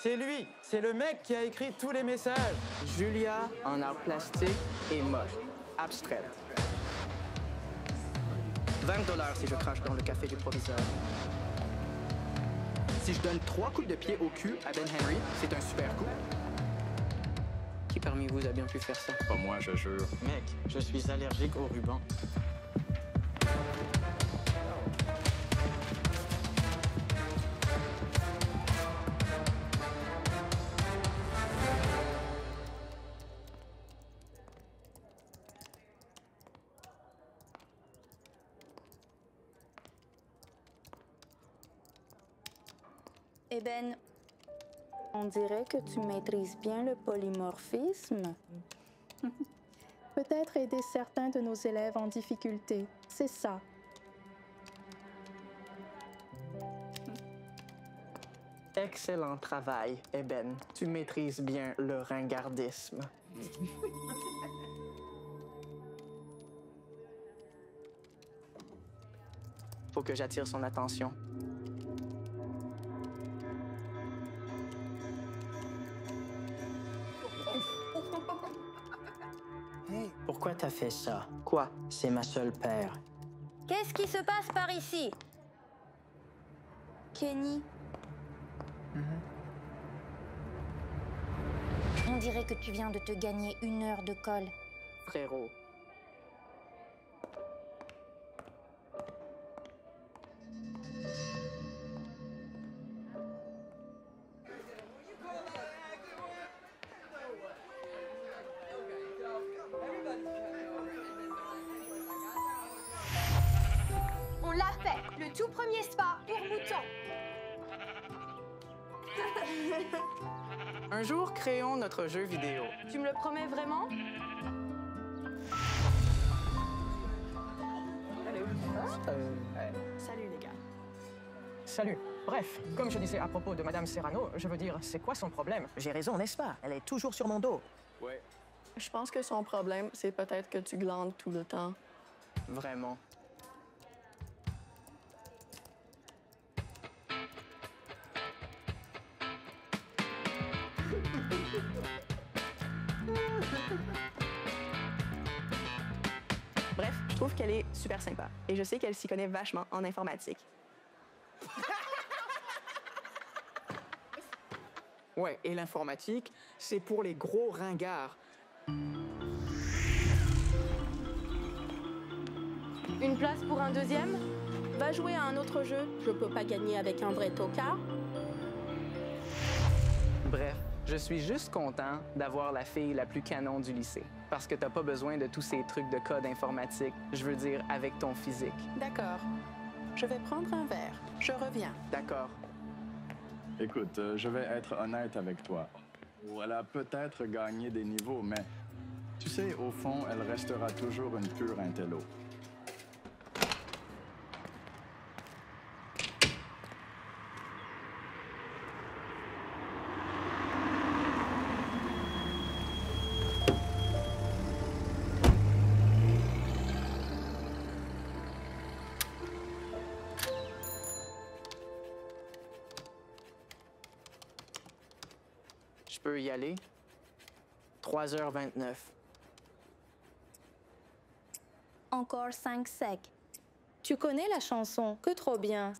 C'est lui, c'est le mec qui a écrit tous les messages. Julia, en art plastique, est moche, abstraite. 20 $ si je crache dans le café du proviseur. Si je donne 3 coups de pied au cul à Ben Henry, c'est un super coup. Qui parmi vous a bien pu faire ça? Pas moi, je jure. Mec, je suis allergique au ruban. Eh ben, on dirait que tu maîtrises bien le polymorphisme. Peut-être aider certains de nos élèves en difficulté. C'est ça. Excellent travail, Eben. Tu maîtrises bien le ringardisme. Faut que j'attire son attention. Hey, pourquoi t'as fait ça? Quoi? C'est ma seule paire. Qu'est-ce qui se passe par ici? Kenny, On dirait que tu viens de te gagner 1 heure de colle. Frérot. On l'a fait, le tout premier spa pour moutons. Un jour, créons notre jeu vidéo. Tu me le promets vraiment? Salut les gars. Salut. Bref, comme je disais à propos de Madame Serrano, je veux dire, c'est quoi son problème? J'ai raison, n'est-ce pas? Elle est toujours sur mon dos. Ouais. Je pense que son problème, c'est peut-être que tu glandes tout le temps. Vraiment. Bref, je trouve qu'elle est super sympa. Et je sais qu'elle s'y connaît vachement en informatique. Ouais, et l'informatique, c'est pour les gros ringards. Une place pour un deuxième? Va jouer à un autre jeu. Je peux pas gagner avec un vrai tocard. Bref, je suis juste content d'avoir la fille la plus canon du lycée. Parce que t'as pas besoin de tous ces trucs de code informatique. Je veux dire, avec ton physique. d'accord. Je vais prendre un verre. Je reviens. D'accord. Écoute, je vais être honnête avec toi. Elle a peut-être gagné des niveaux, mais tu sais, au fond, elle restera toujours une pure intello. Je peux y aller? 3h29. Encore 5 secs. Tu connais la chanson, que trop bien.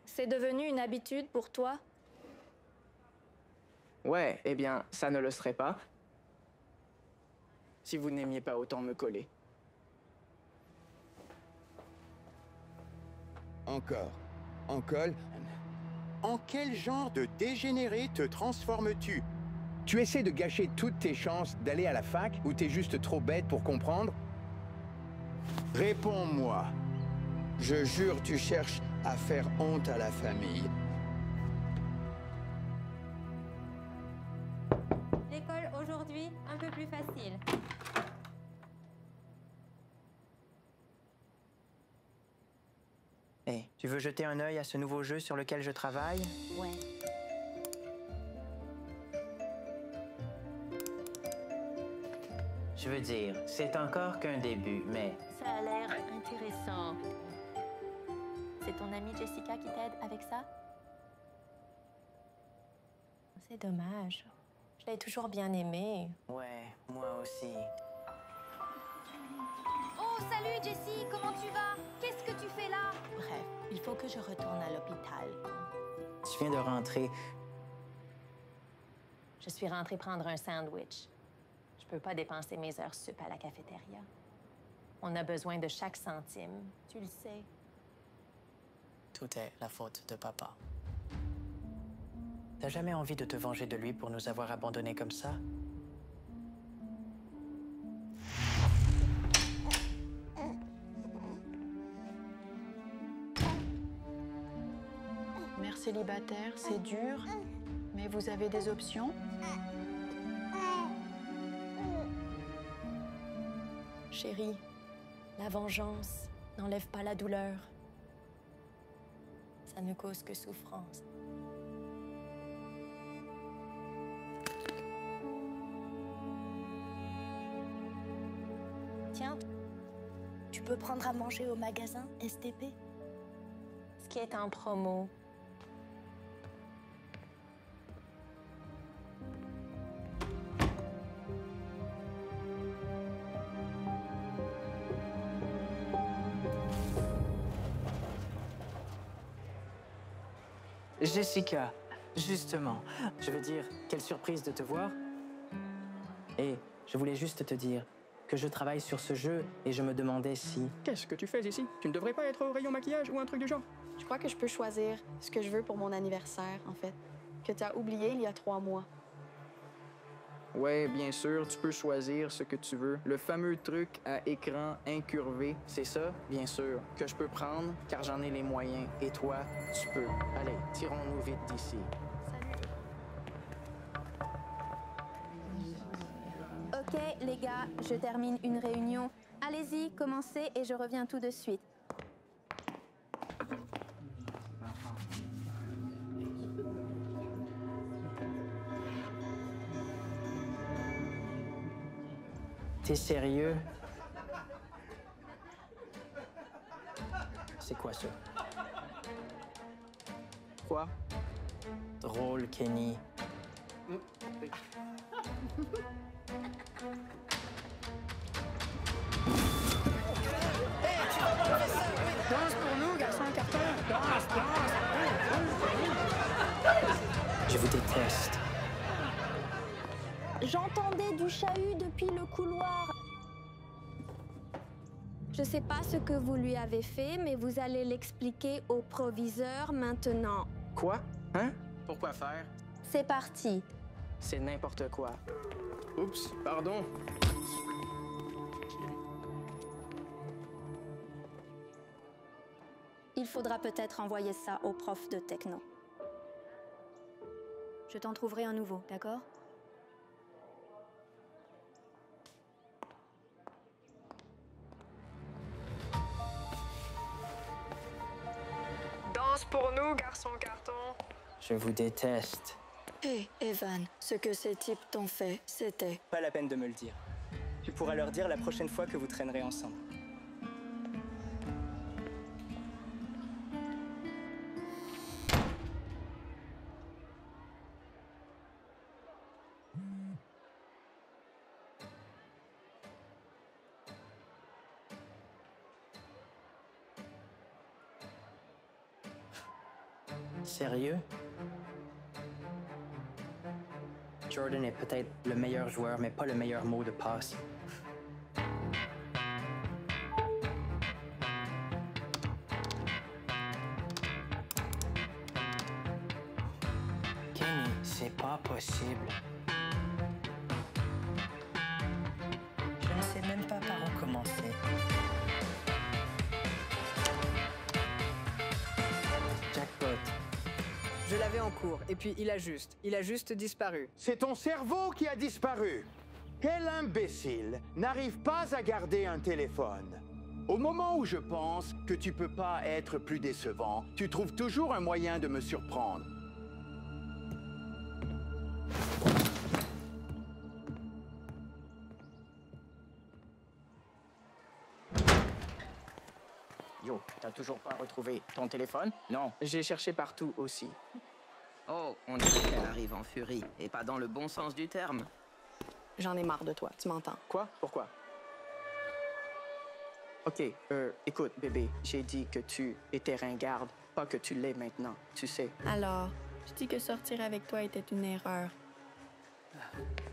C'est devenu une habitude pour toi? Ouais, eh bien, ça ne le serait pas. Si vous n'aimiez pas autant me coller. Encore. En colle. En quel genre de dégénéré te transformes-tu? Tu essaies de gâcher toutes tes chances d'aller à la fac ou t'es juste trop bête pour comprendre? Réponds-moi. Je jure, tu cherches à faire honte à la famille. L'école aujourd'hui, un peu plus facile. Hey, tu veux jeter un œil à ce nouveau jeu sur lequel je travaille? Ouais. Je veux dire, c'est encore qu'un début, mais Ça a l'air intéressant. C'est ton amie Jessica qui t'aide avec ça? C'est dommage. Je l'ai toujours bien aimé. Ouais, moi aussi. Oh, salut Jessie, comment tu vas? Qu'est-ce que tu fais là? Bref, il faut que je retourne à l'hôpital. Je viens de rentrer. Je suis rentrée prendre un sandwich. Je peux pas dépenser mes heures sup à la cafétéria. On a besoin de chaque centime, tu le sais. Tout est la faute de papa. T'as jamais envie de te venger de lui pour nous avoir abandonnés comme ça? Mère célibataire, c'est dur, mais vous avez des options? Chérie, la vengeance n'enlève pas la douleur. Ça ne cause que souffrance. Tiens, Tu peux prendre à manger au magasin STP? ce qui est en promo. Jessica, justement, je veux dire, quelle surprise de te voir. Et je voulais juste te dire que je travaille sur ce jeu et je me demandais si... Qu'est-ce que tu fais ici? Tu ne devrais pas être au rayon maquillage ou un truc du genre. Je crois que je peux choisir ce que je veux pour mon anniversaire, en fait, que tu as oublié il y a 3 mois. Ouais, bien sûr, tu peux choisir ce que tu veux. Le fameux truc à écran incurvé, c'est ça, bien sûr, que je peux prendre car j'en ai les moyens. Et toi, tu peux. Allez, tirons-nous vite d'ici. Ok, les gars, je termine une réunion. Allez-y, commencez et je reviens tout de suite. T'es sérieux? C'est quoi ça? Quoi? Drôle, Kenny. Danse pour nous, garçon carton! Danse, danse! Je vous déteste. J'entendais du chahut depuis le couloir. Je sais pas ce que vous lui avez fait, mais vous allez l'expliquer au proviseur maintenant. Quoi? Hein? Pourquoi faire? C'est parti. C'est n'importe quoi. Oups, pardon. Il faudra peut-être envoyer ça au prof de techno. Je t'en trouverai un nouveau, d'accord? Danse pour nous, garçon carton. Je vous déteste. Hé, Evan, ce que ces types t'ont fait, c'était... Pas la peine de me le dire. Tu pourras leur dire la prochaine fois que vous traînerez ensemble. Sérieux? Jordan est peut-être le meilleur joueur, mais pas le meilleur mot de passe. Kenny, c'est pas possible. Je ne sais même pas par où commencer. Jackpot. Je l'avais en cours, et puis il a juste disparu. C'est ton cerveau qui a disparu. Quel imbécile n'arrive pas à garder un téléphone? Au moment où je pense que tu peux pas être plus décevant, tu trouves toujours un moyen de me surprendre. Yo, t'as toujours pas retrouvé ton téléphone? Non. J'ai cherché partout aussi. Oh, on dirait qu'elle arrive en furie, et pas dans le bon sens du terme. J'en ai marre de toi, tu m'entends? Quoi? Pourquoi? OK, écoute, bébé, j'ai dit que tu étais ringarde, pas que tu l'es maintenant, tu sais. Alors, je dis que sortir avec toi était une erreur.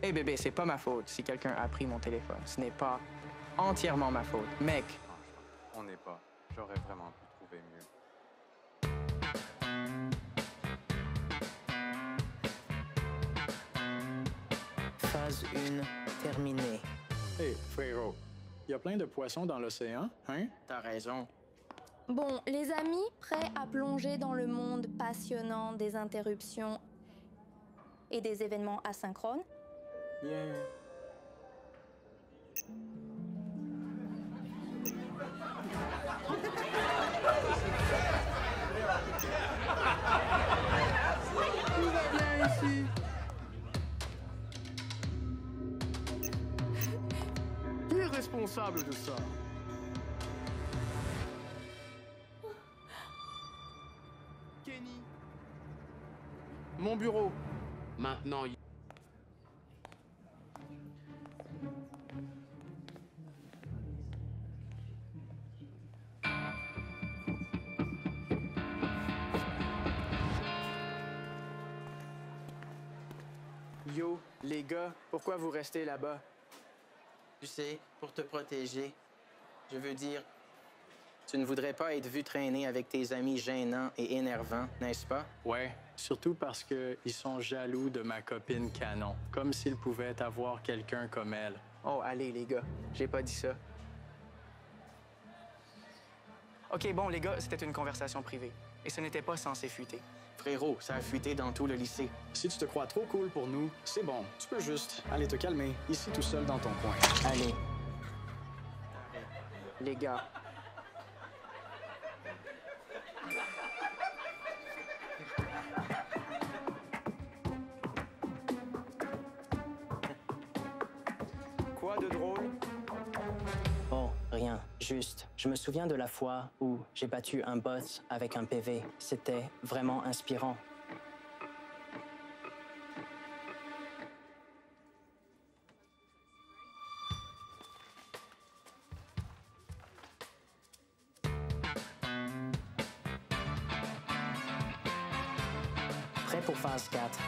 Hey bébé, c'est pas ma faute si quelqu'un a pris mon téléphone. Ce n'est pas entièrement ma faute. Mec, On n'est pas. J'aurais vraiment pu trouver mieux. Phase 1 terminée. Hé, frérot, il y a plein de poissons dans l'océan, hein? t'as raison. Bon, les amis, prêts à plonger dans le monde passionnant des interruptions et des événements asynchrones? Yeah. Tout va bien ici. Qui est responsable de ça? Kenny. Mon bureau. Maintenant, Yo, les gars, pourquoi vous restez là-bas? Tu sais, pour te protéger. Je veux dire, tu ne voudrais pas être vu traîner avec tes amis gênants et énervants, n'est-ce pas? Ouais, surtout parce qu'ils sont jaloux de ma copine Canon, comme s'ils pouvaient avoir quelqu'un comme elle. Oh, allez, les gars, j'ai pas dit ça. OK, bon, les gars, c'était une conversation privée. Et ce n'était pas censé fuiter. Frérot, ça a fuité dans tout le lycée. Si tu te crois trop cool pour nous, c'est bon. Tu peux juste aller te calmer, ici tout seul dans ton coin. Allez. Les gars. Quoi de drôle? Oh, rien. Juste, je me souviens de la fois où j'ai battu un boss avec un PV. C'était vraiment inspirant. Prêt pour phase 4.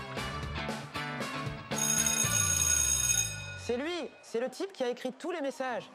C'est lui, c'est le type qui a écrit tous les messages.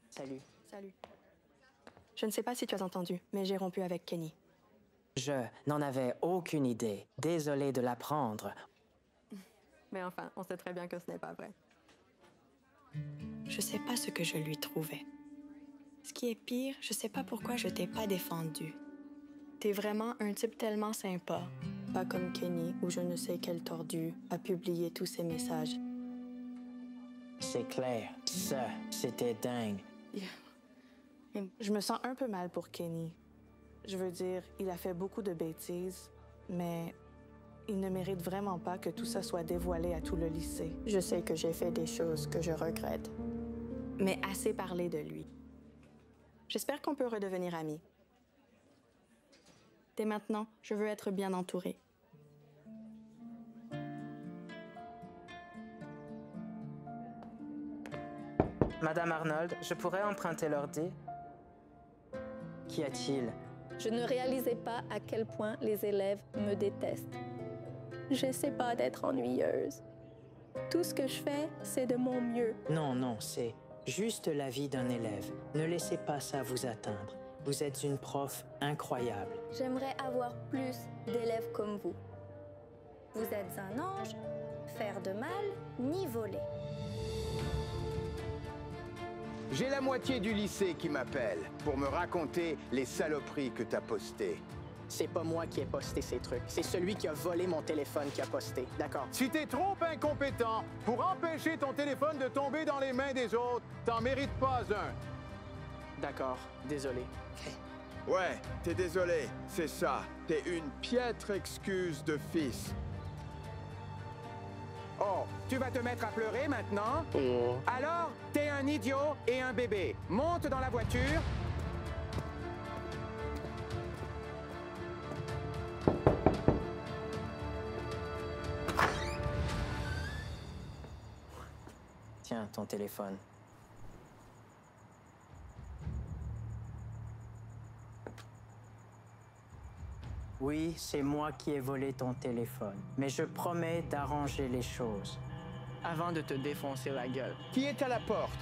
Salut. Salut. Je ne sais pas si tu as entendu, mais j'ai rompu avec Kenny. Je n'en avais aucune idée. Désolé de l'apprendre. Mais enfin, on sait très bien que ce n'est pas vrai. Je sais pas ce que je lui trouvais. Ce qui est pire, je sais pas pourquoi je t'ai pas défendu. T'es vraiment un type tellement sympa. Pas comme Kenny, où je ne sais quel tordu a publié tous ses messages. C'est clair. Ça, c'était dingue. Je me sens un peu mal pour Kenny. Je veux dire, il a fait beaucoup de bêtises, mais il ne mérite vraiment pas que tout ça soit dévoilé à tout le lycée. Je sais que j'ai fait des choses que je regrette, mais assez parlé de lui. J'espère qu'on peut redevenir amis. Dès maintenant, je veux être bien entourée. Madame Arnold, je pourrais emprunter l'ordi? Qu'y a-t-il? Je ne réalisais pas à quel point les élèves me détestent. J'essaie pas d'être ennuyeuse. Tout ce que je fais, c'est de mon mieux. Non, non, c'est juste la vie d'un élève. Ne laissez pas ça vous atteindre. Vous êtes une prof incroyable. J'aimerais avoir plus d'élèves comme vous. Vous êtes un ange, faire de mal, ni voler. J'ai la moitié du lycée qui m'appelle pour me raconter les saloperies que t'as postées. C'est pas moi qui ai posté ces trucs. C'est celui qui a volé mon téléphone qui a posté. D'accord? Si t'es trop incompétent pour empêcher ton téléphone de tomber dans les mains des autres, t'en mérites pas un. D'accord. Désolé. Ouais, t'es désolé. C'est ça. T'es une piètre excuse de fils. Oh, tu vas te mettre à pleurer maintenant? Alors, t'es un idiot et un bébé. Monte dans la voiture. Tiens, ton téléphone. Oui, c'est moi qui ai volé ton téléphone, mais je promets d'arranger les choses. Avant de te défoncer la gueule. Qui est à la porte?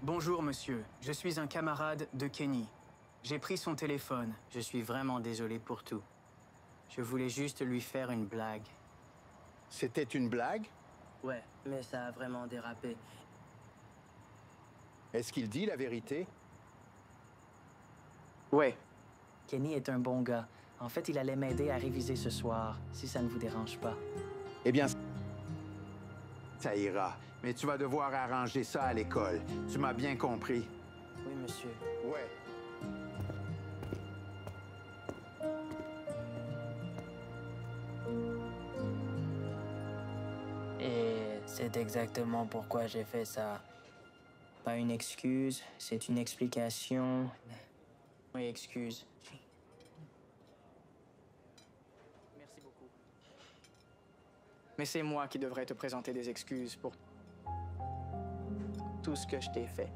Bonjour, monsieur. Je suis un camarade de Kenny. J'ai pris son téléphone. Je suis vraiment désolé pour tout. Je voulais juste lui faire une blague. C'était une blague? Ouais, mais ça a vraiment dérapé. Est-ce qu'il dit la vérité? Ouais. Kenny est un bon gars. En fait, il allait m'aider à réviser ce soir, si ça ne vous dérange pas. Eh bien, ça ira. Mais tu vas devoir arranger ça à l'école. Tu m'as bien compris. Oui, monsieur. Ouais. Et c'est exactement pourquoi j'ai fait ça. Pas une excuse, c'est une explication. Oui, excuse. Merci beaucoup. Mais c'est moi qui devrais te présenter des excuses pour tout ce que je t'ai fait.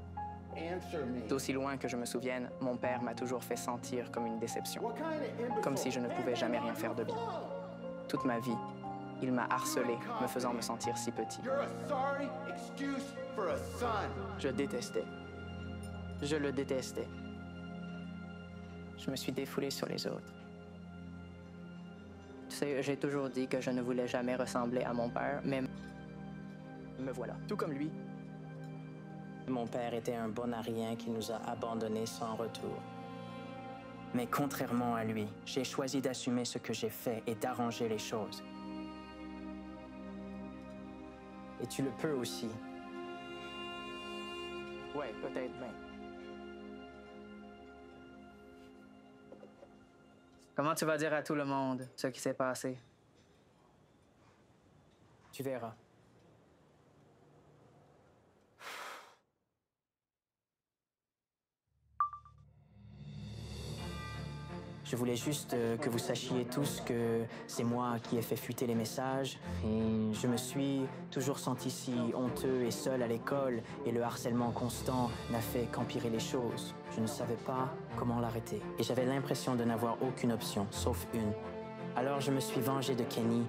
D'aussi loin que je me souvienne, mon père m'a toujours fait sentir comme une déception. Comme si je ne pouvais jamais rien faire de bien. Toute ma vie, il m'a harcelé, me faisant me sentir si petit. Je détestais. Je le détestais. Je me suis défoulé sur les autres. Tu sais, j'ai toujours dit que je ne voulais jamais ressembler à mon père, mais me voilà. Tout comme lui. Mon père était un bon à rien qui nous a abandonnés sans retour. Mais contrairement à lui, j'ai choisi d'assumer ce que j'ai fait et d'arranger les choses. Et tu le peux aussi. Ouais, peut-être bien. Comment tu vas dire à tout le monde ce qui s'est passé? Tu verras. Je voulais juste que vous sachiez tous que c'est moi qui ai fait fuiter les messages. Et je me suis toujours senti si honteux et seul à l'école, et le harcèlement constant n'a fait qu'empirer les choses. Je ne savais pas comment l'arrêter. Et j'avais l'impression de n'avoir aucune option, sauf une. Alors je me suis vengé de Kenny,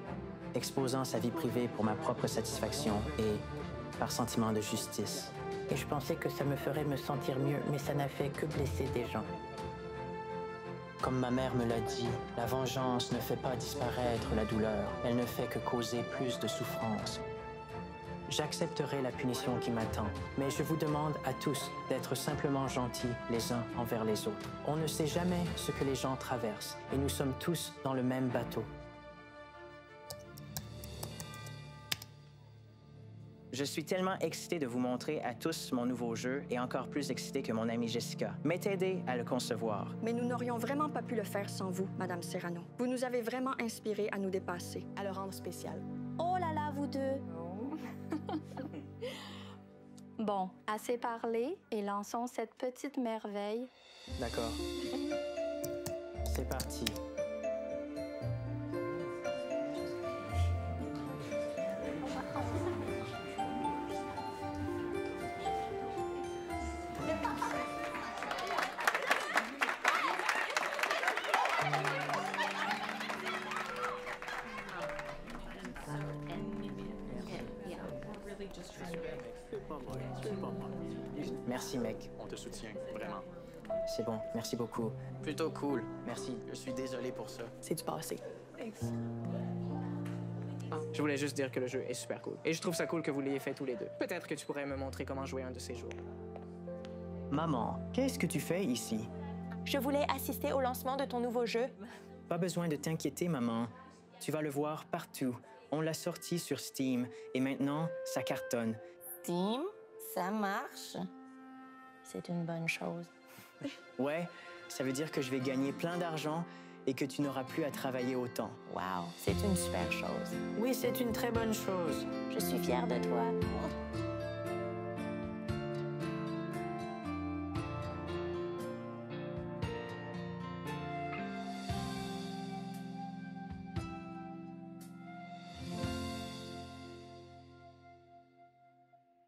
exposant sa vie privée pour ma propre satisfaction et par sentiment de justice. Et je pensais que ça me ferait me sentir mieux, mais ça n'a fait que blesser des gens. Comme ma mère me l'a dit, la vengeance ne fait pas disparaître la douleur, elle ne fait que causer plus de souffrance. J'accepterai la punition qui m'attend, mais je vous demande à tous d'être simplement gentils les uns envers les autres. On ne sait jamais ce que les gens traversent, et nous sommes tous dans le même bateau. Je suis tellement excité de vous montrer à tous mon nouveau jeu et encore plus excité que mon amie Jessica m'ait aidé à le concevoir. Mais nous n'aurions vraiment pas pu le faire sans vous, Madame Serrano. Vous nous avez vraiment inspirés à nous dépasser. À le rendre spécial. Oh là là, vous deux! Bon, assez parlé et lançons cette petite merveille. D'accord. C'est parti. Merci, mec. On te soutient, vraiment. C'est bon, merci beaucoup. Plutôt cool. Merci. Je suis désolé pour ça. C'est du passé. Je voulais juste dire que le jeu est super cool. Et je trouve ça cool que vous l'ayez fait tous les deux. Peut-être que tu pourrais me montrer comment jouer un de ces jours. Maman, qu'est-ce que tu fais ici? Je voulais assister au lancement de ton nouveau jeu. Pas besoin de t'inquiéter, maman. Tu vas le voir partout. On l'a sorti sur Steam et maintenant, ça cartonne. Steam, ça marche. C'est une bonne chose. Ouais, ça veut dire que je vais gagner plein d'argent et que tu n'auras plus à travailler autant. Wow, c'est une super chose. Oui, c'est une très bonne chose. Je suis fière de toi.